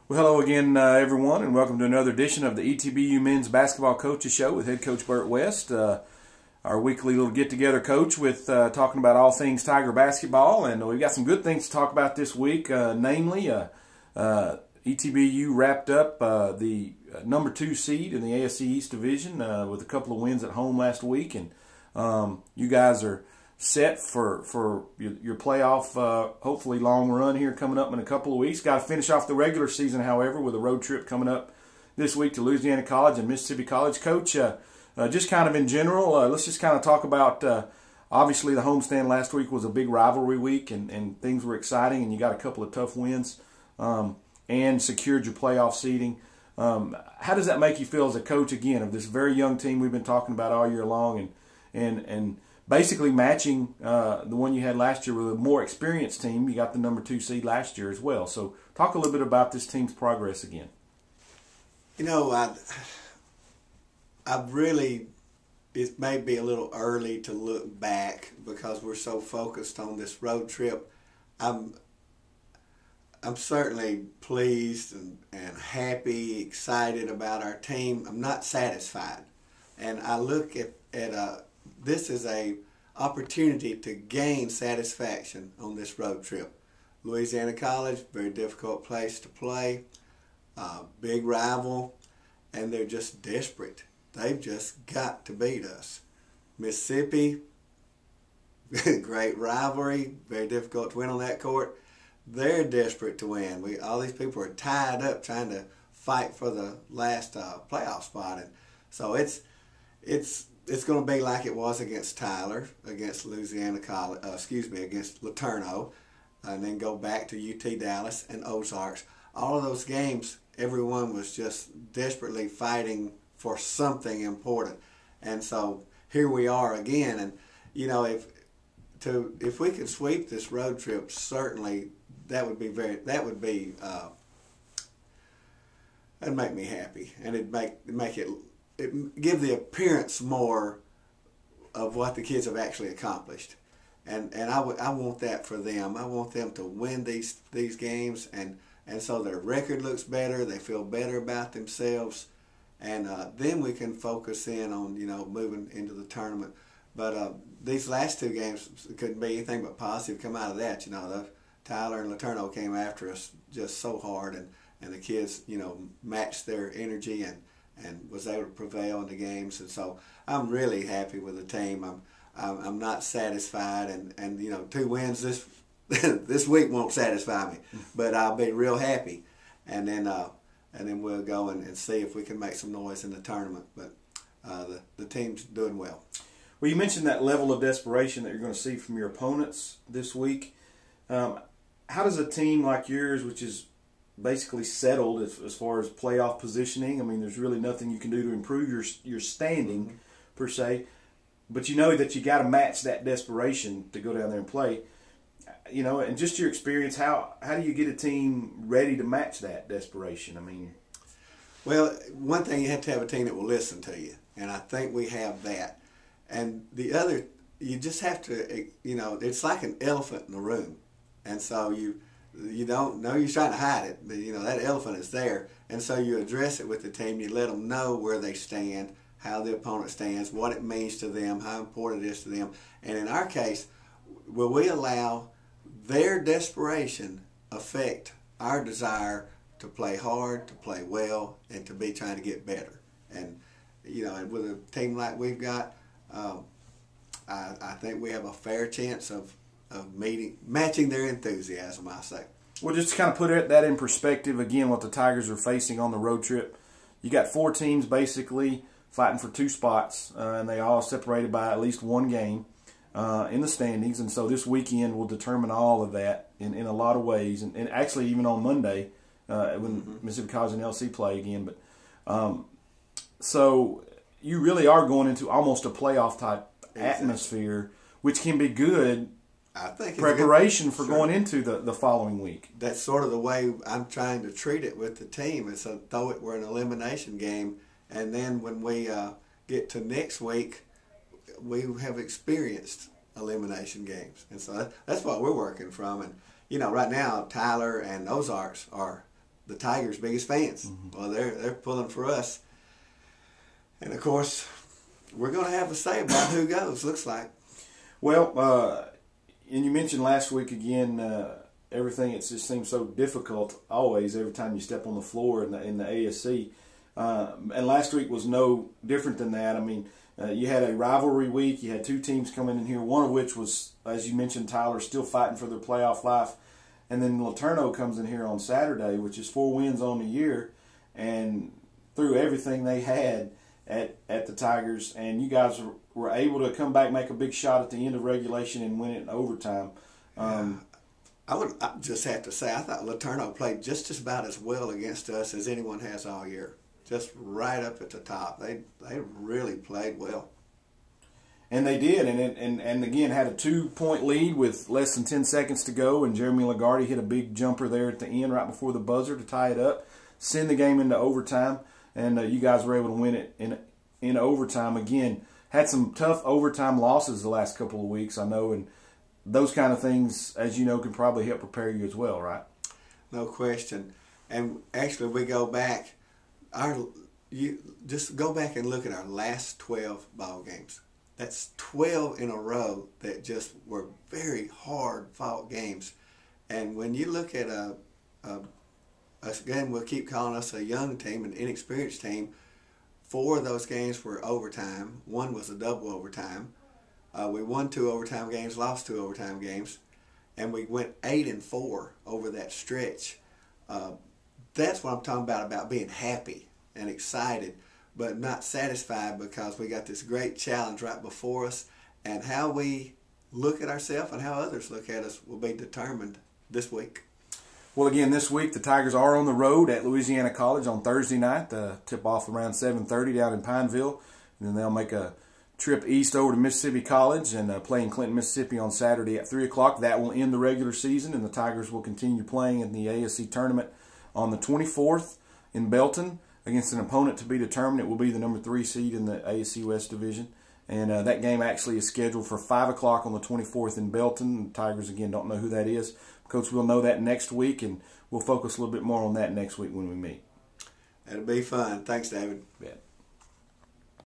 Well, hello again, everyone, and welcome to another edition of the ETBU Men's Basketball Coaches Show with head coach Burt West. Our weekly little get-together, coach, with talking about all things Tiger basketball, and we've got some good things to talk about this week. Namely, ETBU wrapped up the number 2 seed in the AFC East Division with a couple of wins at home last week, and you guys are set for your playoff, hopefully long run here coming up in a couple of weeks. Got to finish off the regular season, however, with a road trip coming up this week to Louisiana College and Mississippi College. Coach, just kind of in general, let's just kind of talk about, obviously the homestand last week was a big rivalry week and things were exciting, and you got a couple of tough wins and secured your playoff seeding. How does that make you feel as a coach, again, of this very young team we've been talking about all year long, and basically matching the one you had last year with a more experienced team? You got the number 2 seed last year as well. So talk a little bit about this team's progress again. You know, I really, it may be a little early to look back because we're so focused on this road trip. I'm certainly pleased and happy, excited about our team. I'm not satisfied. And I look at this is a opportunity to gain satisfaction on this road trip. Louisiana College, very difficult place to play, big rival, and they're just desperate. They've just got to beat us. Mississippi, great rivalry, very difficult to win on that court. They're desperate to win. All these people are tied up trying to fight for the last playoff spot, and so it's going to be like it was against Tyler, against Louisiana College, against Laterno, and then go back to UT Dallas and Ozarks. All of those games, everyone was just desperately fighting for something important, and so here we are again. And you know, if we could sweep this road trip, certainly that'd make me happy, and it give the appearance more of what the kids have actually accomplished, and I want that for them. I want them to win these games, and so their record looks better. They feel better about themselves, and then we can focus in on moving into the tournament. But these last 2 games couldn't be anything but positive come out of that. Tyler and Laterno came after us just so hard, and the kids matched their energy and was able to prevail in the games, and so I'm really happy with the team. I'm not satisfied, and 2 wins this week won't satisfy me, but I'll be real happy, and then we'll go and see if we can make some noise in the tournament. But the team's doing well. Well, you mentioned that level of desperation that you're going to see from your opponents this week. How does a team like yours, which is basically settled as far as playoff positioning, I mean, there's really nothing you can do to improve your standing per se, but you know that you got to match that desperation to go down there and play. And just your experience, how do you get a team ready to match that desperation? I mean, well, one thing, you have to have a team that will listen to you, and I think we have that. And the other, you just have to, it's like an elephant in the room, and so you don't know you're trying to hide it, but that elephant is there, and so you address it with the team. You let them know where they stand, how the opponent stands, what it means to them, how important it is to them. And in our case, will we allow their desperation affect our desire to play hard, to play well, and to be trying to get better? And and with a team like we've got, I think we have a fair chance of matching their enthusiasm, I say. Well, just to kind of put that in perspective, again, what the Tigers are facing on the road trip, you got 4 teams basically fighting for 2 spots, and they all separated by at least 1 game in the standings, and so this weekend will determine all of that in a lot of ways, and actually even on Monday when Mississippi College and LC play again. But so you really are going into almost a playoff type atmosphere, which can be good. I think preparation for going into the following week. That's sort of the way I'm trying to treat it with the team. It's though we're an elimination game, and then when we get to next week, we have experienced elimination games, and so that's what we're working from. And right now Tyler and Ozarks are the Tigers' biggest fans. Well, they're pulling for us. And, of course, we're going to have a say about who goes, looks like. Well, and you mentioned last week again, everything, it just seems so difficult always every time you step on the floor in the ASC. And last week was no different than that. I mean, you had a rivalry week. You had two teams coming in here, one of which was, as you mentioned, Tyler, still fighting for their playoff life. And then Laterno comes in here on Saturday, which is 4 wins on the year, and threw everything they had at the Tigers. And you guys were able to come back, make a big shot at the end of regulation, and win it in overtime. I just have to say, I thought Laterno played just about as well against us as anyone has all year. Just right up at the top. They really played well. And they did, and again, had a 2-point lead with less than 10 seconds to go, and Jeremy Lagarde hit a big jumper there at the end right before the buzzer to tie it up, send the game into overtime, and you guys were able to win it in overtime. Again, had some tough overtime losses the last couple of weeks, I know, and those kind of things, as you know, can probably help prepare you as well, right? No question. And actually, we go back, you just go back and look at our last 12 ball games. That's 12 in a row that just were very hard-fought games. And when you look at again, we'll keep calling us a young team, an inexperienced team. 4 of those games were overtime. 1 was a double overtime. We won 2 overtime games, lost 2 overtime games, and we went 8-4 over that stretch. That's what I'm talking about being happy and excited, but not satisfied, because we got this great challenge right before us, and how we look at ourselves and how others look at us will be determined this week. Well, again, this week the Tigers are on the road at Louisiana College on Thursday night. Tip off around 7:30 down in Pineville, and then they'll make a trip east over to Mississippi College and play in Clinton, Mississippi on Saturday at 3 o'clock. That will end the regular season, and the Tigers will continue playing in the ASC tournament on the 24th in Belton against an opponent to be determined. It will be the number 3 seed in the ASC West Division. And that game actually is scheduled for 5 o'clock on the 24th in Belton. The Tigers, again, don't know who that is. Coach will know that next week, and we'll focus a little bit more on that next week when we meet. That'll be fun. Thanks, David. Bet.